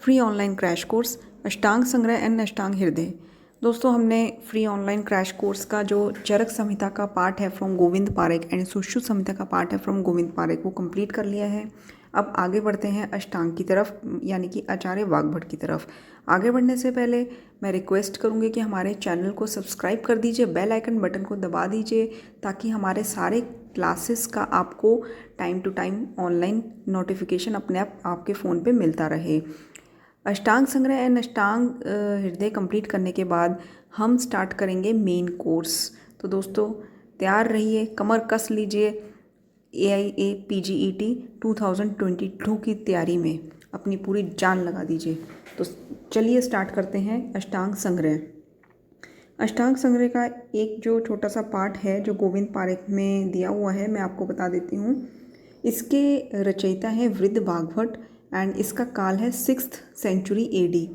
Free online crash course अष्टांग संग्रह and अष्टांग हृदय। दोस्तों, हमने फ्री ऑनलाइन क्रैश कोर्स का जो चरक संहिता का पार्ट है फ्रॉम गोविंद पारेख एंड सुश्रुत संहिता का पार्ट है फ्रॉम गोविंद पारेख वो कंप्लीट कर लिया है। अब आगे बढ़ते हैं अष्टांग की तरफ, यानी कि आचार्य वाग्भट की तरफ। आगे बढ़ने से पहले मैं रिक्वेस्ट करूंगी कि हमारे चैनल को सब्सक्राइब कर दीजिए, बेल आइकन बटन को दबा दीजिए ताकि हमारे सारे क्लासेस का आपको time to time online notification अपने आप आपके फ़ोन पे मिलता रहे। अष्टांग संग्रह एंड अष्टांग हृदय कंप्लीट करने के बाद हम स्टार्ट करेंगे मेन कोर्स। तो दोस्तों तैयार रहिए, कमर कस लीजिए। AIA PGET 2022 की तैयारी में अपनी पूरी जान लगा दीजिए। तो चलिए स्टार्ट करते हैं अष्टांग संग्रह। अष्टांग संग्रह का एक जो छोटा सा पार्ट है जो गोविंद पारेख में दिया हुआ है, मैं आपको बता देती हूँ। इसके रचयिता है वृद्ध वाग्भट एंड इसका काल है 6th सेंचुरी AD।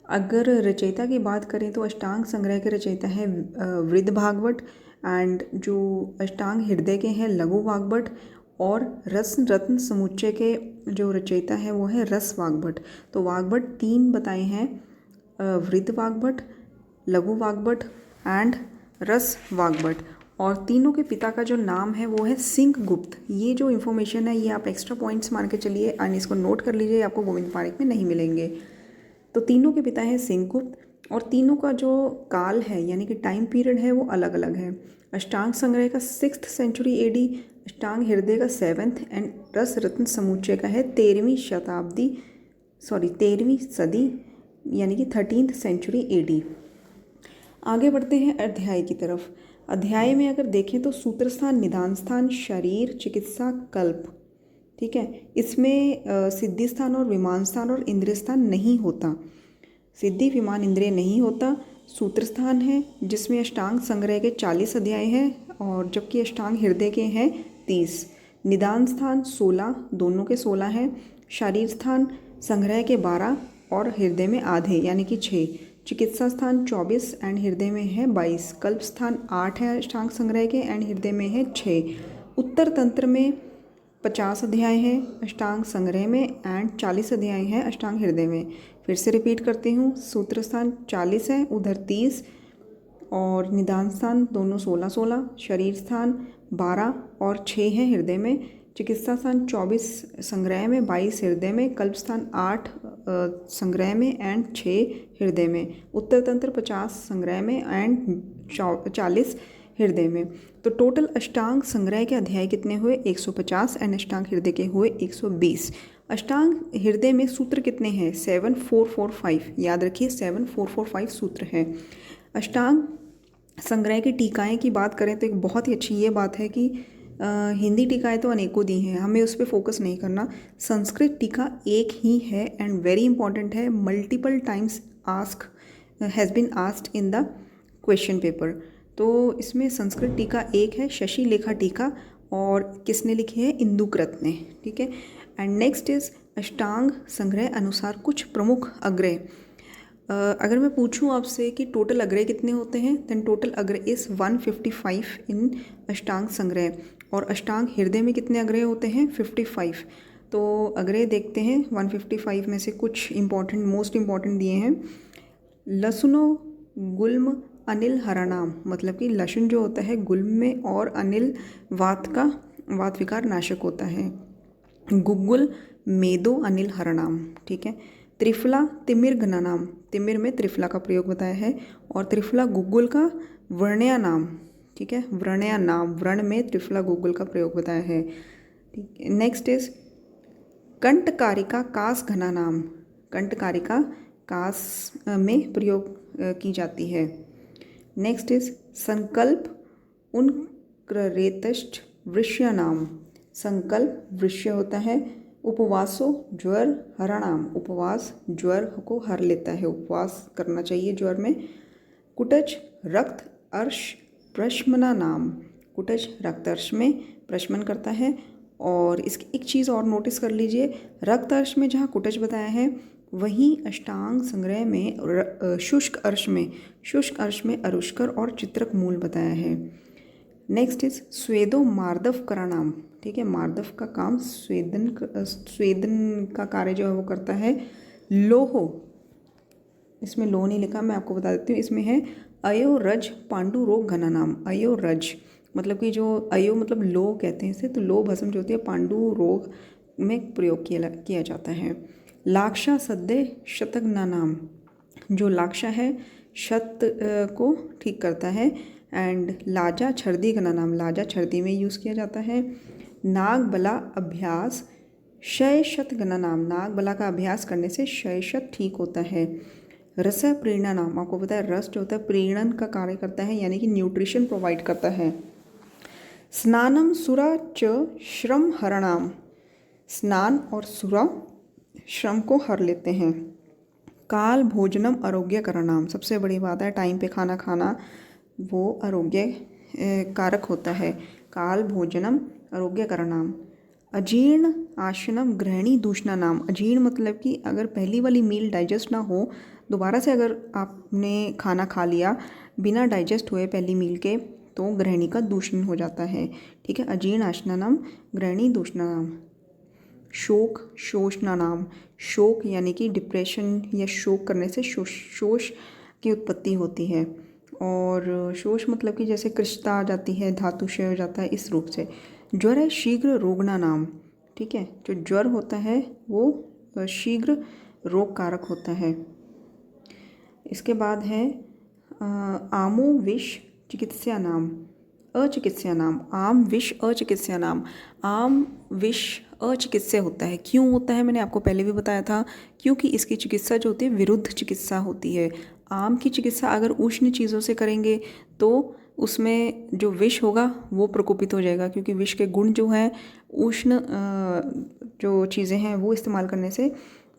अगर रचयिता की बात करें तो अष्टांग संग्रह के रचयिता है वृद्ध वाग्भट एंड जो अष्टांग हृदय के हैं लघु वाग्भट, और रस रत्न समुच्चय के जो रचयिता है वो है रस वाग्भट। तो वाग्भट तीन बताए हैं, वृद्ध वाग्भट, लघु वाग्भट एंड रस वाग्भट, और तीनों के पिता का जो नाम है वो है सिंहगुप्त। ये जो इन्फॉर्मेशन है ये आप एक्स्ट्रा पॉइंट्स मान के चलिए एंड इसको नोट कर लीजिए, आपको गोविंद पारेख में नहीं मिलेंगे। तो तीनों के पिता है सिंहगुप्त और तीनों का जो काल है यानी कि टाइम पीरियड है वो अलग अलग है। अष्टांग संग्रह का 6th सेंचुरी AD, अष्टांग हृदय का 7th एंड रस रत्न समुच्चय का है 13वीं सदी यानी कि 13th सेंचुरी AD। आगे बढ़ते हैं अध्याय की तरफ। अध्याय में अगर देखें तो सूत्र स्थान, निदान स्थान, शरीर, चिकित्सा, कल्प, ठीक है। इसमें सिद्धि स्थान और विमान स्थान और इंद्रिय स्थान नहीं होता। सिद्धि, विमान, इंद्रिय नहीं होता। सूत्र स्थान है जिसमें अष्टांग संग्रह के 40 अध्याय हैं और जबकि अष्टांग हृदय के हैं 30। निदान स्थान 16, दोनों के 16 हैं। शरीर स्थान संग्रह के 12 और हृदय में आधे यानी कि 6। चिकित्सा स्थान 24 एंड हृदय में है 22। कल्प स्थान 8 है अष्टांग संग्रह के एंड हृदय में है 6। उत्तर तंत्र में 50 अध्याय हैं अष्टांग संग्रह में एंड 40 अध्याय हैं अष्टांग हृदय में। फिर से रिपीट करती हूँ, सूत्र स्थान 40 है, उधर 30, और निदान स्थान दोनों 16-16, शरीर स्थान 12 और 6 हैं हृदय में। चिकित्सा स्थान 24 संग्रह में, 22 हृदय में। कल्प स्थान 8 संग्रह में एंड 6 हृदय में। उत्तर तंत्र 50 संग्रह में एंड 40 हृदय में। तो टोटल अष्टांग संग्रह के अध्याय कितने हुए? 150 एंड अष्टांग हृदय के हुए 120। अष्टांग हृदय में सूत्र कितने हैं? 7445। याद रखिए 7445 सूत्र हैं। अष्टांग संग्रह की टीकाएं की बात करें तो एक बहुत ही अच्छी ये बात है कि हिंदी टीकाएं तो अनेकों दी हैं, हमें उस पर फोकस नहीं करना। संस्कृत टीका एक ही है एंड वेरी इंपॉर्टेंट है, multiple times has been asked in the question paper. तो इसमें संस्कृत टीका एक है, शशि लेखा टीका, और किसने लिखी है? इंदुकृत ने, ठीक है। एंड नेक्स्ट इज अष्टांग संग्रह अनुसार कुछ प्रमुख अग्रह। अगर मैं पूछूं आपसे कि टोटल अग्रह कितने होते हैं, देन टोटल अग्रह इज 155 इन अष्टांग संग्रह। और अष्टांग हृदय में कितने अग्रह होते हैं? 55। तो अग्रह देखते हैं 155 में से कुछ इंपॉर्टेंट, मोस्ट इंपॉर्टेंट दिए हैं। लसुनो गुल्म अनिल हरानाम, मतलब कि लहसुन जो होता है गुल्म में और अनिल वात विकार नाशक होता है। गुग्गुल मेदो अनिल हरानाम, ठीक है। त्रिफला तिमिर घनानाम, तिमिर में त्रिफला का प्रयोग बताया है। और त्रिफला गुग्गुल का वर्ण्या नाम, ठीक है, वर्ण्या नाम, व्रण में त्रिफला गुग्गुल का प्रयोग बताया है, ठीक है। नेक्स्ट इज कंटकारिका कास घना नाम, कंटकारिका कास में प्रयोग की जाती है। नेक्स्ट इज संकल्प उनक्रेतश्च वृष्य नाम, संकल्प वृष्य होता है। उपवासो ज्वर हरणाम, उपवास ज्वर को हर लेता है, उपवास करना चाहिए ज्वर में। कुटज रक्त अर्श प्रश्मना नाम, कुटज रक्त अर्श में प्रश्मन करता है। और इसकी एक चीज़ और नोटिस कर लीजिए, रक्त अर्श में जहाँ कुटज बताया है वहीं अष्टांग संग्रह में शुष्क अर्श में अरुष्कर और चित्रक मूल बताया है। नेक्स्ट इज स्वेदो मार्दव करानाम, ठीक है। मार्दव का काम स्वेदन का कार्य जो है वो करता है। लोहो, इसमें लो नहीं लिखा, मैं आपको बता देती हूँ, इसमें है अयोरज पांडु रोग घना नाम। अयोरज मतलब कि जो अयो मतलब लो कहते हैं इसे, तो लो भस्म जो होती है पांडु रोग में प्रयोग किया जाता है। लाक्षा सद्य शतघ्ना नाम, जो लाक्षा है शत को ठीक करता है। एंड लाजा छर्दी घना नाम, लाजा छर्दी में यूज़ किया जाता है। नाग बला अभ्यास क्षय शत घना नाम, नाग बला का अभ्यास करने से क्षय शत ठीक होता है। रस प्रेरणा नाम, आपको पता है रस जो होता है प्रेरणन का कार्य करता है, यानी कि न्यूट्रिशन प्रोवाइड करता है। स्नानम सुरा च श्रम हरणाम, स्नान और सुरा श्रम को हर लेते हैं। काल भोजनम आरोग्य करणाम, सबसे बड़ी बात है टाइम पे खाना खाना वो आरोग्य कारक होता है। काल भोजनम आरोग्य करणाम। अजीर्ण आशनम गृहिणी दूषणा नाम, अजीर्ण मतलब कि अगर पहली वाली मील डाइजेस्ट ना हो, दोबारा से अगर आपने खाना खा लिया बिना डाइजेस्ट हुए पहली मील के, तो गृहिणी का दूषण हो जाता है। ठीक है, अजीर्ण आशना नाम गृहिणी दूषणा नाम। शोक शोषणा नाम, शोक यानी कि डिप्रेशन या शोक करने से शोष की उत्पत्ति होती है। और शोष मतलब कि जैसे कृशता आ जाती है, धातुशय हो जाता है, इस रूप से। ज्वर है शीघ्र रोगना नाम, ठीक है, जो ज्वर होता है वो शीघ्र रोग कारक होता है। इसके बाद है आमो विष चिकित्सा नाम अचिकित्सा नाम। आम विष अचिकित्सा नाम, आम विष अचिकित्सा होता है। क्यों होता है मैंने आपको पहले भी बताया था, क्योंकि इसकी चिकित्सा जो होती है विरुद्ध चिकित्सा होती है। आम की चिकित्सा अगर उष्ण चीज़ों से करेंगे तो उसमें जो विष होगा वो प्रकोपित हो जाएगा, क्योंकि विष के गुण जो है उष्ण जो चीज़ें हैं वो इस्तेमाल करने से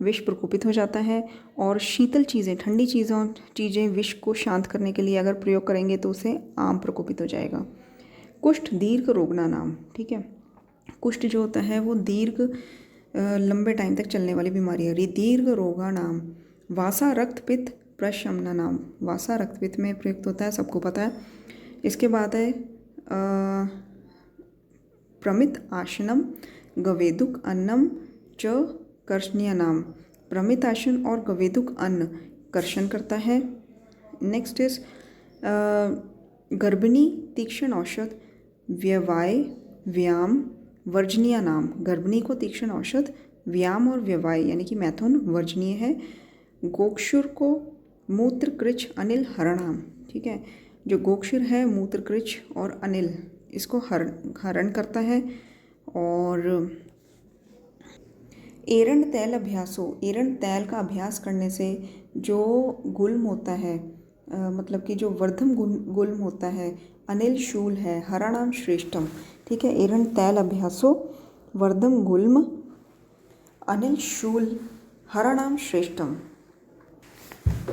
विष प्रकोपित हो जाता है। और शीतल चीज़ें, ठंडी चीज़ें विष को शांत करने के लिए अगर प्रयोग करेंगे तो उसे आम प्रकोपित हो जाएगा। कुष्ठ दीर्घ रोगना नाम, ठीक है, कुष्ठ जो होता है वो दीर्घ लंबे टाइम तक चलने वाली बीमारी है। दीर्घ रोगा नाम। वासा रक्त पित्त प्रशमना नाम, वासा रक्त पित्त में प्रयुक्त होता है, सबको पता है। इसके बाद है प्रमित आसनम गवेदुक अन्नम च कर्षणीय नाम। प्रमित आसन और गवेदुक अन्न कर्षण करता है। नेक्स्ट इज गर्भिणी तीक्ष्ण औषध व्यवाय व्यायाम वर्जनीय नाम। गर्भिणी को तीक्ष्ण औषध व्यायाम और व्यवाय यानी कि मैथुन वर्जनीय है। गोक्षुर को मूत्र कृच अनिल हरणाम, ठीक है, जो गोक्षुर है मूत्र कृच और अनिल इसको हरण करता है। और एरण तैल अभ्यासो, एरण तैल का अभ्यास करने से जो गुल्म होता है मतलब कि जो वर्धम गुल्म होता है, अनिल शूल है, हराणाम श्रेष्ठम, ठीक है, एरण तैल अभ्यासो वर्धम गुल्म अनिल शूल हराणाम श्रेष्ठम।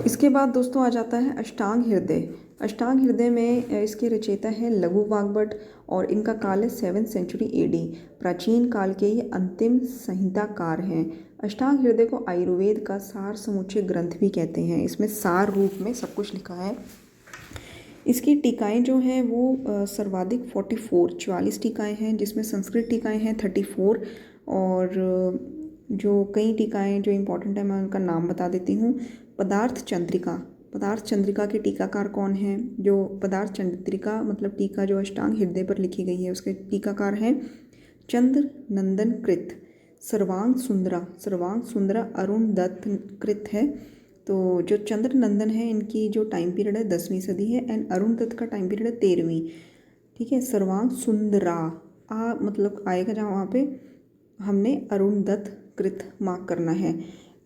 इसके बाद दोस्तों आ जाता है अष्टांग हृदय। अष्टांग हृदय में इसके रचयिता है लघु वाग्भट और इनका काल है 7th सेंचुरी AD। प्राचीन काल के ये अंतिम संहिताकार हैं। अष्टांग हृदय को आयुर्वेद का सार समुच्चय ग्रंथ भी कहते हैं। इसमें सार रूप में सब कुछ लिखा है। इसकी टीकाएं जो हैं वो सर्वाधिक 44 टीकाएं हैं, जिसमें संस्कृत टीकाएं हैं 34 और जो कई टीकाएं जो इम्पोर्टेंट है मैं उनका नाम बता देती हूँ। पदार्थ चंद्रिका, पदार्थ चंद्रिका के टीकाकार कौन हैं? जो पदार्थ चंद्रिका मतलब टीका जो अष्टांग हृदय पर लिखी गई है उसके टीकाकार हैं चंद्र नंदन कृत। सर्वांग सुंदरा अरुण दत्त कृत है। तो जो चंद्र नंदन है इनकी जो टाइम पीरियड है 10वीं सदी है एंड अरुण दत्त का टाइम पीरियड है 13वीं, ठीक है। सर्वांग सुंदरा मतलब आएगा जहाँ वहाँ पे हमने अरुण दत्त कृत मार्क करना है।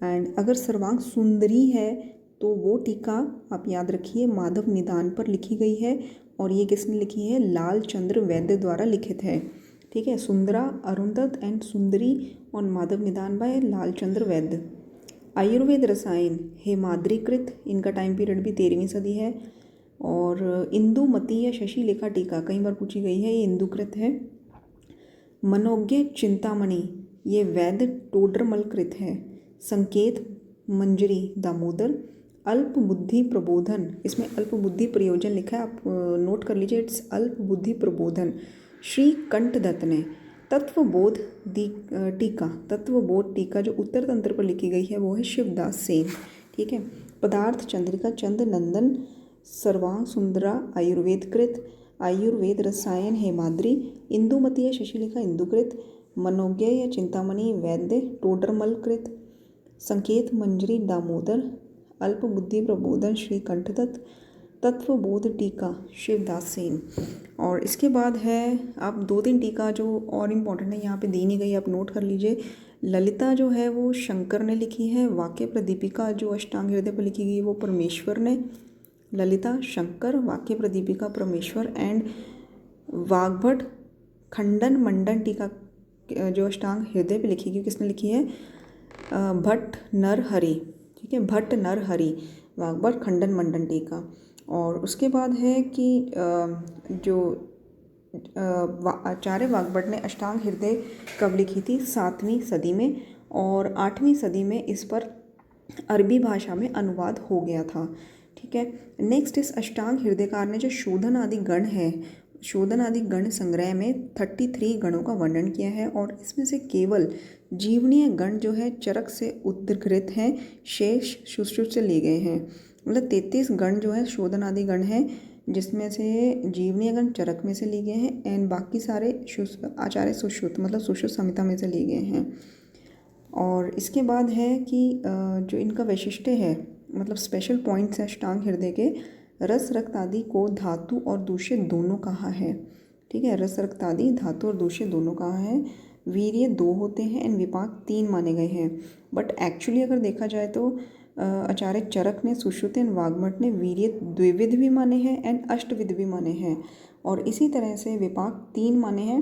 एंड अगर सर्वांग सुंदरी है तो वो टीका आप याद रखिए माधव निदान पर लिखी गई है और ये किसने लिखी है? लाल चंद्र वैद्य द्वारा लिखित है, ठीक है। सुंदरा अरुण दत्त एंड सुंदरी और माधव निदान बाय लाल चंद्र वैद्य। आयुर्वेद रसायन हेमाद्रीकृत, इनका टाइम पीरियड भी 13वीं सदी है। और इंदुमती या शशि लेखा टीका कई बार पूछी गई है, ये इंदुकृत है। मनोज्ञ चिंतामणि ये वैद्य टोडरमल कृत है। संकेत मंजरी दामोदर। अल्प बुद्धि प्रबोधन, इसमें अल्प बुद्धि प्रयोजन लिखा है, आप नोट कर लीजिए, इट्स अल्प बुद्धि प्रबोधन, श्री कंठ दत्त ने। तत्वबोध टीका, तत्वबोध टीका जो उत्तर तंत्र पर लिखी गई है वो है शिवदास सेन। ठीक है। पदार्थ चंद्रिका चंद नंदन सर्वांग सुंदरा आयुर्वेद कृत, आयुर्वेद रसायन हेमाद्री, इंदुमती या शशिलेखा इंदुकृत, मनोज्ञ या चिंतामणि वैद्य टोडरमल कृत, संकेत मंजरी दामोदर, अल्प बुद्धि प्रबोधन श्रीकंठ दत्त, तत्वबोध टीका शिवदास सेन। और इसके बाद है आप 2-3 टीका जो और इम्पॉर्टेंट है यहाँ पे दी नहीं गई, आप नोट कर लीजिए। ललिता जो है वो शंकर ने लिखी है, वाक्य प्रदीपिका जो अष्टांग हृदय पर लिखी गई वो परमेश्वर ने, ललिता शंकर, वाक्य प्रदीपिका परमेश्वर, एंड वाग्भट खंडन मंडन टीका जो अष्टांग हृदय पे लिखी गई किसने लिखी है? भट्ट नरहरि। ठीक है, भट्ट नरहरि वाग्भट खंडन मंडन टीका। और उसके बाद है कि जो आचार्य वाग्भट ने अष्टांग हृदय कब लिखी थी? 7वीं सदी में, और 8वीं सदी में इस पर अरबी भाषा में अनुवाद हो गया था। ठीक है। नेक्स्ट इस अष्टांग हृदयकार ने जो शोधन आदि गण है, शोधन आदि गण संग्रह में 33 गणों का वर्णन किया है, और इसमें से केवल जीवनीय गण जो है चरक से उद्धृत हैं, शेष सुश्रुत से लिए गए हैं। मतलब 33 गण जो है शोधन आदि गण हैं, जिसमें से जीवनीय गण चरक में से लिए गए हैं, एंड बाकी सारे आचार्य सुश्रुत मतलब सुश्रुत संहिता में से लिए गए हैं। और इसके बाद है कि जो इनका वैशिष्ट्य है मतलब स्पेशल पॉइंट्स है अष्टांग हृदय के, रस रक्त आदि को धातु और दूष्य दोनों कहा है। ठीक है, रस रक्त आदि धातु और दूष्य दोनों कहा है। वीर्य 2 होते हैं एंड विपाक 3 माने गए हैं, बट एक्चुअली अगर देखा जाए तो आचार्य चरक ने, सुश्रुत एंड वाग्भट ने वीर्य द्विविध भी माने हैं एंड अष्टविध भी माने हैं, और इसी तरह से विपाक 3 माने हैं।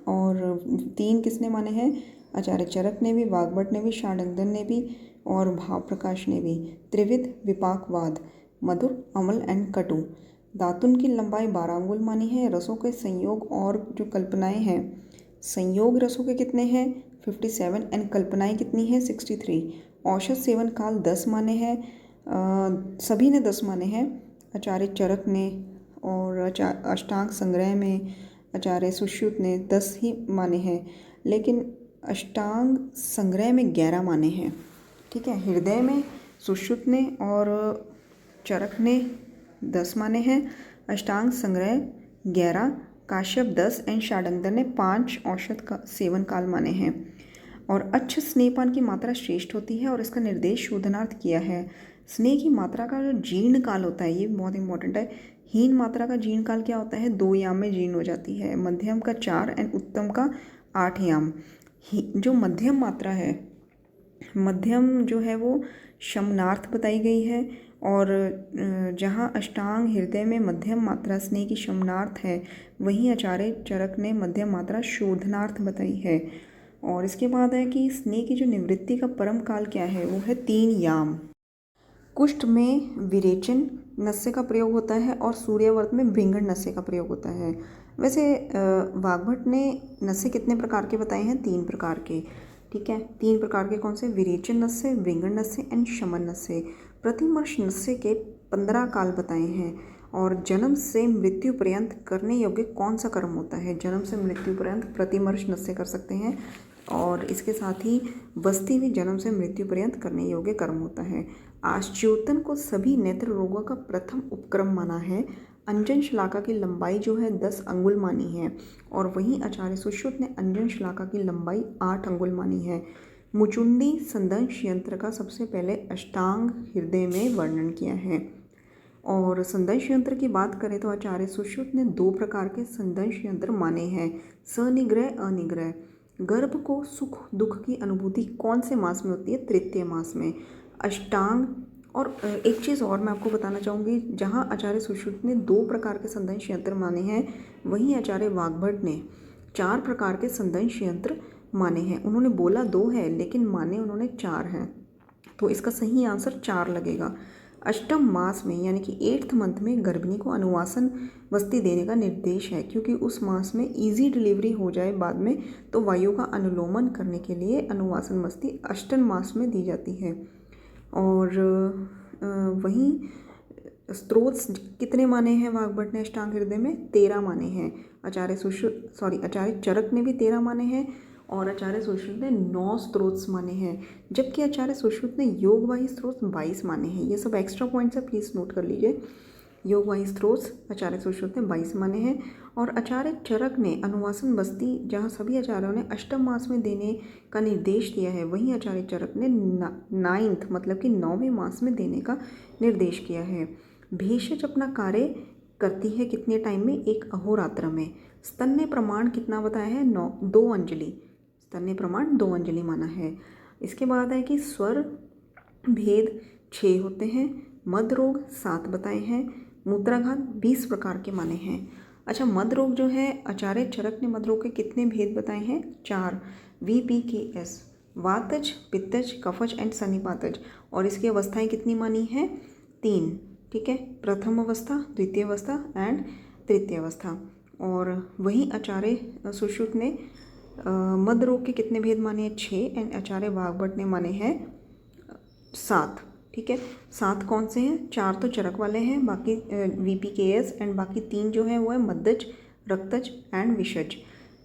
और 3 किसने माने हैं? आचार्य चरक ने भी, वाग्भट ने भी, षाडंगन ने भी, और भाव प्रकाश ने भी। त्रिविध विपाकवाद मधुर अम्ल एंड कटु। दातुन की लंबाई 12 अंगुल मानी है। रसों के संयोग और जो कल्पनाएं हैं, संयोग रसों के कितने हैं? 57, एंड कल्पनाएं कितनी हैं? 63। औषध सेवन काल 10 माने हैं, सभी ने 10 माने हैं, आचार्य चरक ने, और अष्टांग संग्रह में आचार्य सुश्रुत ने 10 ही माने हैं, लेकिन अष्टांग संग्रह में 11 माने हैं। ठीक है, हृदय में सुश्रुत ने और चरक ने 10 माने हैं, अष्टांग संग्रह 11, काश्यप 10 एंड षाडंगन ने 5 औषध का सेवन काल माने हैं। और अच्छ स्नेहपान की मात्रा श्रेष्ठ होती है, और इसका निर्देश शोधनार्थ किया है। स्नेह की मात्रा का जो जीर्ण काल होता है, ये बहुत इंपॉर्टेंट है। हीन मात्रा का जीर्ण काल क्या होता है? 2 याम में जीर्ण हो जाती है। मध्यम का 4 एंड उत्तम का 8 याम। जो मध्यम मात्रा है, मध्यम जो है वो शमनार्थ बताई गई है, और जहाँ अष्टांग हृदय में मध्यम मात्रा स्नेह की शमनार्थ है, वहीं आचार्य चरक ने मध्यम मात्रा शोधनार्थ बताई है। और इसके बाद है कि स्नेह की जो निवृत्ति का परम काल क्या है? वो है 3 याम। कुष्ठ में विरेचन नस्य का प्रयोग होता है, और सूर्यवर्त में भृंगण नस्य का प्रयोग होता है। वैसे वाग्भट ने नस्य कितने प्रकार के बताए हैं? 3 प्रकार के। ठीक है, 3 प्रकार के कौन से? विरेचन नस्य, भृंगण नस्य एंड शमन नस्य। प्रतिमर्श नस्य के 15 काल बताए हैं। और जन्म से मृत्यु पर्यंत करने योग्य कौन सा कर्म होता है? जन्म से मृत्यु पर्यंत प्रतिमर्श नस्य कर सकते हैं, और इसके साथ ही बस्ती भी जन्म से मृत्यु पर्यंत करने योग्य कर्म होता है। आश्च्योतन को सभी नेत्र रोगों का प्रथम उपक्रम माना है। अंजन शलाका की लंबाई जो है 10 अंगुल मानी है, और वहीं आचार्य सुश्रुत ने अंजन शलाका की लंबाई 8 अंगुल मानी है। मुचुंडी संदंश यंत्र का सबसे पहले अष्टांग हृदय में वर्णन किया है। और संदंश यंत्र की बात करें तो आचार्य सुश्रुत ने 2 प्रकार के संदंश यंत्र माने हैं, सनिग्रह अनिग्रह। गर्भ को सुख दुख की अनुभूति कौन से मास में होती है? तृतीय मास में। अष्टांग, और एक चीज़ और मैं आपको बताना चाहूँगी, जहाँ आचार्य सुश्रुत ने 2 प्रकार के संदंश यंत्र माने हैं, वहीं आचार्य वाग्भट ने 4 प्रकार के संदंश यंत्र माने हैं। उन्होंने बोला 2 है, लेकिन माने उन्होंने 4 हैं, तो इसका सही आंसर 4 लगेगा। अष्टम मास में यानी कि 8th मंथ में गर्भिणी को अनुवासन वस्ती देने का निर्देश है, क्योंकि उस मास में इजी डिलीवरी हो जाए बाद में, तो वायु का अनुलोमन करने के लिए अनुवासन वस्ती अष्टम मास में दी जाती है। और वहीं स्त्रोत कितने माने हैं वाग्भट ने अष्टांग हृदय में? 13 माने हैं। आचार्य चरक ने भी 13 माने हैं और आचार्य सुश्रुत ने 9 स्त्रोत माने हैं, जबकि आचार्य सुश्रुत ने योगवाही स्त्रोत 22 माने हैं। ये सब एक्स्ट्रा पॉइंट्स है, प्लीज़ नोट कर लीजिए। योगवाही स्त्रोत आचार्य सुश्रुत ने 22 माने हैं और आचार्य चरक ने अनुवासन बस्ती, जहाँ सभी आचार्यों ने अष्टम मास में देने का निर्देश दिया है, वहीं आचार्य चरक ने 9th मतलब कि 9वें मास में देने का निर्देश किया है। भेषज अपना कार्य करती है कितने टाइम में? 1 अहोरात्र में। स्तन्य प्रमाण कितना बताया है? 2 अंजलि। स्तन्य प्रमाण 2 अंजलि माना है। इसके बाद है कि स्वर भेद 6 होते हैं, मद रोग 7 बताए हैं, मूत्राघात 20 प्रकार के माने हैं। अच्छा, मद रोग जो है, आचार्य चरक ने मद रोग के कितने भेद बताए हैं? 4, VPKS, वातज, पित्तज, कफज एंड सन्निपातज। और इसकी अवस्थाएं कितनी मानी हैं? 3, ठीक है, प्रथम अवस्था, द्वितीय अवस्था एंड तृतीय अवस्था। और वहीं आचार्य सुश्रुत ने मद रोग के कितने भेद माने हैं? 6 एंड आचार्य वाग्भट ने माने हैं 7, ठीक है। 7 कौन से हैं? 4 तो चरक वाले हैं, बाकी VPKS एंड बाकी 3 जो है वो है मद्दज, रक्तज एंड विषज।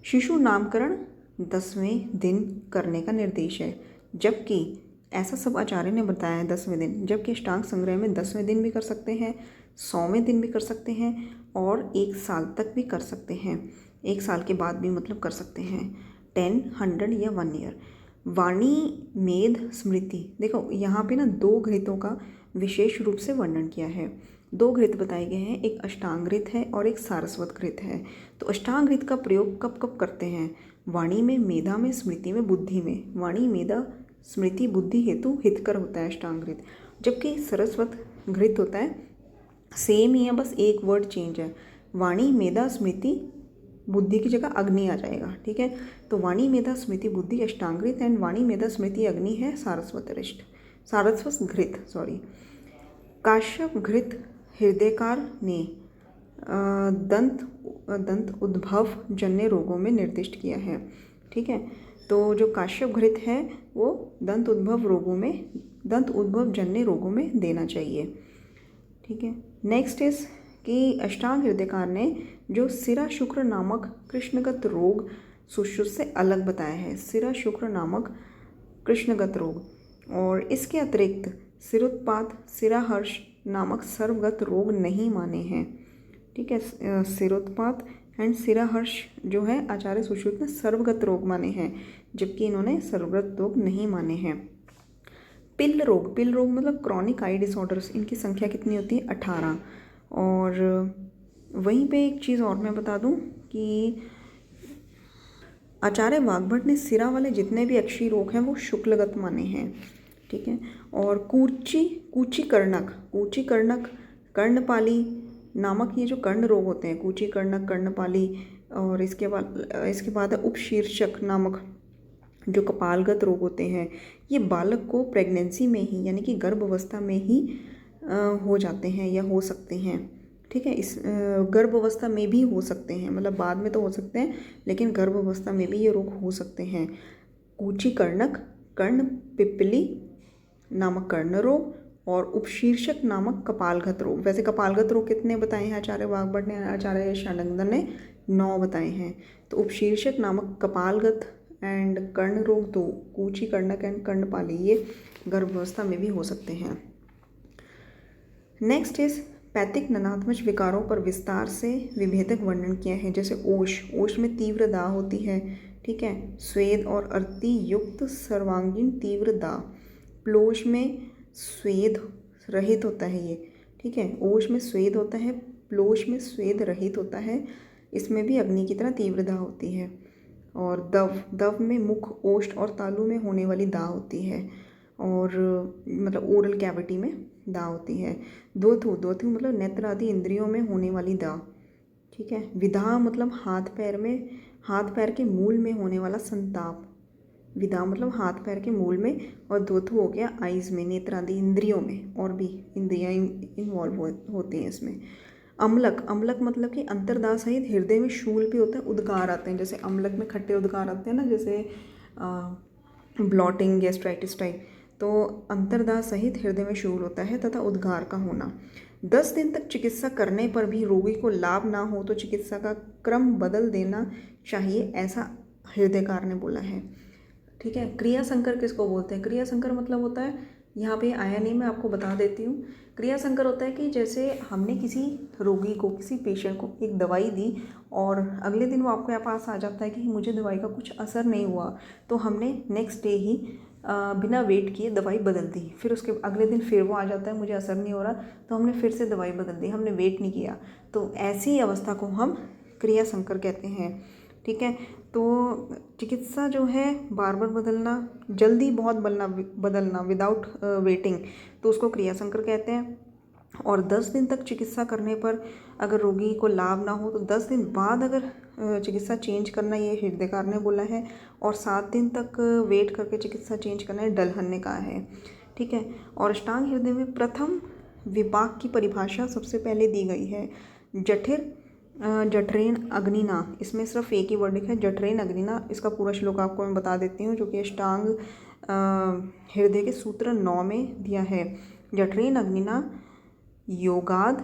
शिशु नामकरण 10वें दिन करने का निर्देश है, जबकि ऐसा सब आचार्य ने बताया है 10वें दिन, जबकि अष्टांग संग्रह में 10वें दिन भी कर सकते हैं, 100वें दिन भी कर सकते हैं और 1 साल तक भी कर सकते हैं। 1 साल के बाद भी मतलब कर सकते हैं, 10, 100 या 1 ईयर। वाणी मेध स्मृति, देखो यहाँ पे ना 2 घृतों का विशेष रूप से वर्णन किया है। 2 घृत बताए गए हैं, एक अष्टांग घृत है और एक सारस्वत घृत है। तो अष्टांग घृत का प्रयोग कब कब करते हैं? वाणी में, मेधा में, स्मृति में, बुद्धि में। वाणी, मेधा, स्मृति, बुद्धि हेतु हितकर होता है अष्टांग घृत, जबकि सरस्वत घृत होता है सेम ही है, बस एक वर्ड चेंज है। वाणी, मेधा, स्मृति, बुद्धि की जगह अग्नि आ जाएगा, ठीक है। तो वाणी, मेधा, स्मृति, बुद्धि अष्टांग घृत एंड वाणी, मेधा, स्मृति, अग्नि है सारस्वत घृत। काश्यप घृत हृदयकार ने दंत उद्भव जन्य रोगों में निर्दिष्ट किया है, ठीक है। तो जो काश्यप घृत है वो दंत उद्भव जन्य रोगों में देना चाहिए, ठीक है। नेक्स्ट इज कि अष्टांग हृदयकार ने जो सिरा शुक्र नामक कृष्णगत रोग सुश्रुत से अलग बताया है, सिरा शुक्र नामक कृष्णगत रोग, और इसके अतिरिक्त सिरोत्पात, सिराहर्ष नामक सर्वगत रोग नहीं माने हैं, ठीक है। सिरोत्पात एंड सिराहर्ष जो है आचार्य सुश्रुत ने सर्वगत रोग माने हैं, जबकि इन्होंने सर्वगत रोग नहीं माने हैं। पिल रोग मतलब क्रॉनिक आई डिसऑर्डर्स, इनकी संख्या कितनी होती है? 18। और वहीं पे एक चीज़ और मैं बता दूं कि आचार्य वाग्भट ने सिरा वाले जितने भी अक्षी रोग हैं वो शुक्लगत माने हैं, ठीक है। और कूची कर्णक, कर्णपाली नामक ये जो कर्ण रोग होते हैं, कूची कर्णक, कर्णपाली, और इसके बाद है उपशीर्षक नामक जो कपालगत रोग होते हैं, ये बालक को प्रेगनेंसी में ही यानी कि गर्भावस्था में ही हो जाते हैं या हो सकते हैं, ठीक है। इस गर्भावस्था में भी हो सकते हैं, मतलब बाद में तो हो सकते हैं लेकिन गर्भावस्था में भी ये रोग हो सकते हैं। कूची कर्णक, कर्ण पिप्पली नामक कर्ण रोग और उपशीर्षक नामक कपालगत रोग। वैसे कपालगत रोग कितने बताए हैं आचार्य वाग्भट ने? आचार्य षडानंद ने 9 बताए हैं। तो उपशीर्षक नामक कपालगत एंड कर्ण रोग 2, कूची कर्णक एंड कर्णपाली, ये गर्भावस्था में भी हो सकते हैं। नेक्स्ट इज पैतिक ननात्मज विकारों पर विस्तार से विभेदक वर्णन किया है, जैसे ओष में तीव्र दाह होती है, ठीक है। स्वेद और अर्ति युक्त सर्वांगीण तीव्र दाह। प्लोष में स्वेद रहित होता है ये, ठीक है। ओष में स्वेद होता है, प्लोष में स्वेद रहित होता है, इसमें भी अग्नि की तरह तीव्र दाह होती है। और दव में मुख, ओष्ठ और तालु में होने वाली दाह होती है, और मतलब ओरल कैविटी में दाह होती है। द्वथु मतलब नेत्र आदि इंद्रियों में होने वाली दाह, ठीक है। विधा मतलब हाथ पैर के मूल में होने वाला संताप, विधा मतलब हाथ पैर के मूल में, और द्वथु हो गया आइज में, नेत्र आदि इंद्रियों में, और भी इंद्रियाँ इन्वॉल्व होती हैं इसमें। अम्लक मतलब कि अंतर्दाह सहित हृदय में शूल भी होता है, उद्गार आते हैं, जैसे अम्लक में खट्टे उद्गार आते हैं ना, जैसे ब्लॉटिंग, गैस्ट्राइटिस टाइप। तो अंतर्दाह सहित हृदय में शूल होता है तथा उद्गार का होना। 10 दिन तक चिकित्सा करने पर भी रोगी को लाभ ना हो तो चिकित्सा का क्रम बदल देना चाहिए, ऐसा हृदयकार ने बोला है। ठीक है। क्रिया संकर किसको बोलते हैं? क्रिया संकर मतलब होता है, यहाँ पे आया नहीं, मैं आपको बता देती हूँ। क्रिया संकर होता है कि जैसे हमने किसी रोगी को, किसी पेशेंट को एक दवाई दी और अगले दिन वो आपके पास आ जाता है कि मुझे दवाई का कुछ असर नहीं हुआ, तो हमने नेक्स्ट डे ही बिना वेट किए दवाई बदल दी। फिर उसके अगले दिन फिर वो आ जाता है, मुझे असर नहीं हो रहा, तो हमने फिर से दवाई बदल दी, हमने वेट नहीं किया। तो ऐसी अवस्था को हम क्रिया संकर कहते हैं। ठीक है। तो चिकित्सा जो है बार बार बदलना, जल्दी बहुत बदलना विदाउट वेटिंग, तो उसको क्रिया संकर कहते हैं। और 10 दिन तक चिकित्सा करने पर अगर रोगी को लाभ ना हो तो 10 दिन बाद अगर चिकित्सा चेंज करना, ये हृदयकार ने बोला है। और 7 दिन तक वेट करके चिकित्सा चेंज करना, है डलहन ने कहा है। ठीक है। और अष्टांग हृदय में प्रथम विपाक की परिभाषा सबसे पहले दी गई है, जठरेन अग्निना। इसमें सिर्फ एक ही वर्ड है, जठरेन अग्निना। इसका पूरा श्लोक आपको मैं बता देती हूँ, जो कि अष्टांग हृदय के सूत्र 9 में दिया है। जठरेन अग्निना योगाद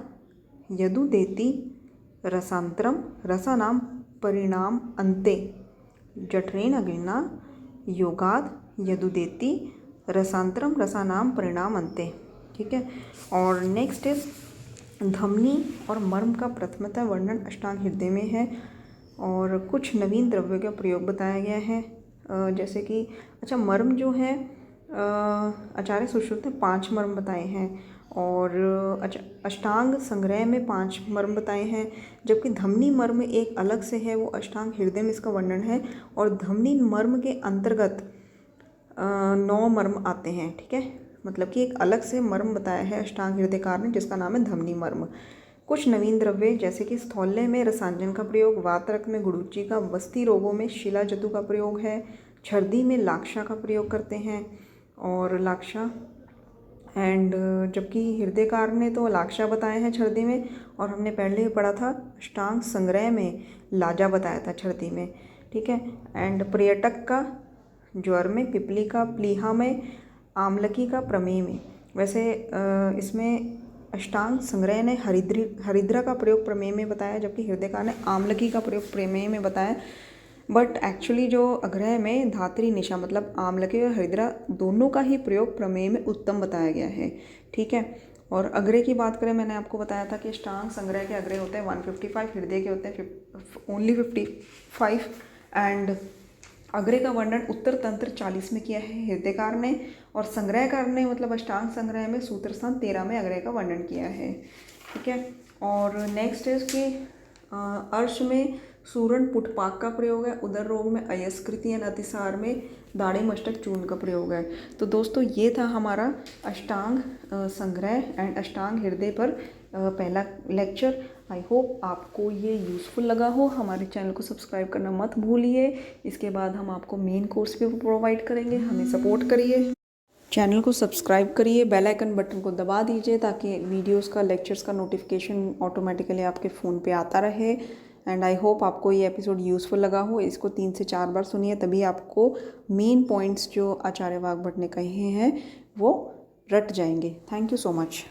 यदुदेति रसांतरम रसानाम परिणाम अंते। जठरेन अग्निना योगाद यदुदेति रसांतरम रसानाम परिणाम अंते। ठीक है। और नेक्स्ट इज धमनी और मर्म का प्रथमतः वर्णन अष्टांग हृदय में है। और कुछ नवीन द्रव्यों का प्रयोग बताया गया है, जैसे कि अच्छा मर्म जो है आचार्य सुश्रुत ने 5 मर्म बताए हैं, और अच्छा अष्टांग संग्रह में 5 मर्म बताए हैं, जबकि धमनी मर्म एक अलग से है, वो अष्टांग हृदय में इसका वर्णन है। और धमनी मर्म के अंतर्गत 9 मर्म आते हैं। ठीक है। मतलब कि एक अलग से मर्म बताया है अष्टांग हृदयकार ने, जिसका नाम है धमनी मर्म। कुछ नवीन द्रव्य जैसे कि स्थौल्य में रसांजन का प्रयोग, वातरक्त में गुडुचि का, वस्ती रोगों में शिलाजतु का प्रयोग है, छर्दी में लाक्षा का प्रयोग करते हैं और लाक्षा एंड जबकि हृदयकार ने तो लाक्षा बताया है छर्दी में, और हमने पहले ही पढ़ा था अष्टांग संग्रह में लाजा बताया था छर्दी में। ठीक है। एंड पर्यटक का ज्वर में, पिपली का प्लीहा में, आमलकी का प्रमेय में। वैसे इसमें अष्टांग संग्रह ने हरिद्रा का प्रयोग प्रमेय में बताया, जबकि हृदयकार ने आमलकी का प्रयोग प्रमेय में बताया। बट एक्चुअली जो अग्रह में धात्री निशा मतलब आमलकी और हरिद्रा दोनों का ही प्रयोग प्रमेय में उत्तम बताया गया है। ठीक है। और अग्रह की बात करें, मैंने आपको बताया था कि अष्टांग संग्रह के अग्रह होते हैं 155, हृदय के होते हैं ओनली 55। एंड अग्रह का वर्णन उत्तर तंत्र 40 में किया है हृदयकार ने, और संग्रहकार ने मतलब अष्टांग संग्रह में सूत्र स्थान 13 में अग्रह का वर्णन किया है। ठीक है। और नेक्स्ट है कि अर्श में सूरण पुटपाक का प्रयोग है, उदर रोग में अयस्कृति एंड अतिसार में दाढ़ी मस्तक चूर्ण का प्रयोग है। तो दोस्तों ये था हमारा अष्टांग संग्रह एंड अष्टांग हृदय पर पहला लेक्चर। आई होप आपको ये यूज़फुल लगा हो। हमारे चैनल को सब्सक्राइब करना मत भूलिए। इसके बाद हम आपको मेन कोर्स भी प्रोवाइड करेंगे, हमें सपोर्ट करिए, चैनल को सब्सक्राइब करिए, बेल आइकन बटन को दबा दीजिए ताकि वीडियोस का, लेक्चर्स का नोटिफिकेशन ऑटोमेटिकली आपके फ़ोन पे आता रहे। एंड आई होप आपको ये एपिसोड यूज़फुल लगा हो। इसको 3 से 4 बार सुनिए, तभी आपको मेन पॉइंट्स जो आचार्य वाग्भट ने कहे हैं वो रट जाएंगे। Thank you so much.